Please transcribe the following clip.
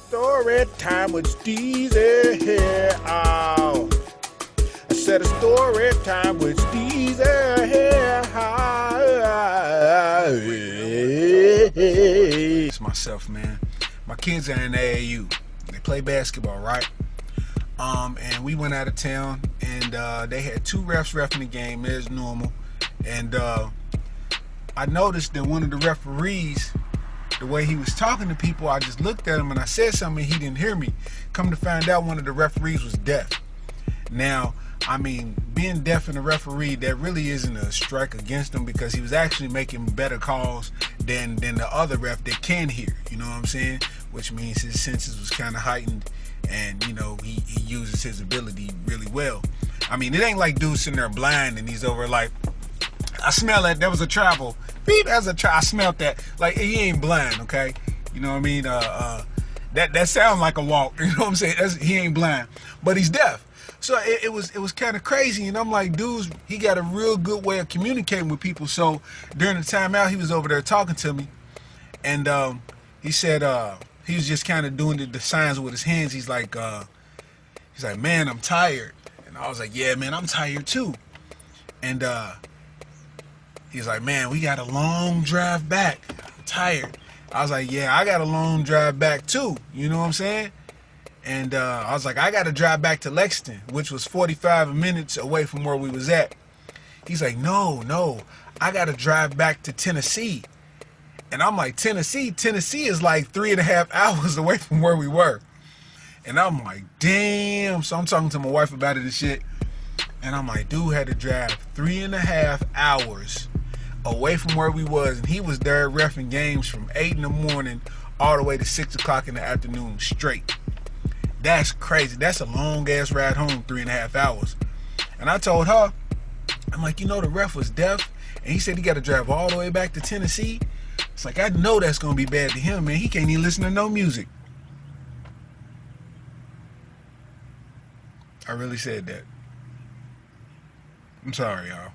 Story time with STEEZY here. Oh. I said a story time with STEEZY here. It's myself, man. My kids are in the AAU. They play basketball, right? And we went out of town, and they had two refs reffing the game as normal. And I noticed that one of the referees, the way he was talking to people, I just looked at him and I said something and he didn't hear me. Come to find out, one of the referees was deaf. Now, I mean, being deaf and a referee, that really isn't a strike against him, because he was actually making better calls than the other ref that can hear, you know what I'm saying? Which means his senses was kind of heightened, and, you know, he uses his ability really well. I mean, it ain't like dude sitting there blind and he's over like, I smell that. There was a travel. Beep, that's a I smelled that. Like, he ain't blind, okay? You know what I mean? That sounds like a walk. You know what I'm saying? He ain't blind, but he's deaf. So it was kind of crazy, and I'm like, dude, he got a real good way of communicating with people. So during the timeout, he was over there talking to me, and he said he was just kind of doing the signs with his hands. He's like, man, I'm tired, and I was like, yeah, man, I'm tired too, and he's like, man, we got a long drive back. I'm tired. I was like, yeah, I got a long drive back too. You know what I'm saying? And I was like, I got to drive back to Lexington, which was 45 minutes away from where we was at. He's like, no, I got to drive back to Tennessee. And I'm like, Tennessee is like 3.5 hours away from where we were. And I'm like, damn. So I'm talking to my wife about it and shit. And I'm like, dude had to drive 3.5 hours away from where we was, and he was there reffing games from 8 in the morning all the way to 6 o'clock in the afternoon straight. That's crazy. That's a long ass ride home, 3.5 hours. And I told her, I'm like, you know, the ref was deaf, and he said he got to drive all the way back to Tennessee. It's like, I know that's gonna be bad to him, man. He can't even listen to no music. I really said that. I'm sorry, y'all.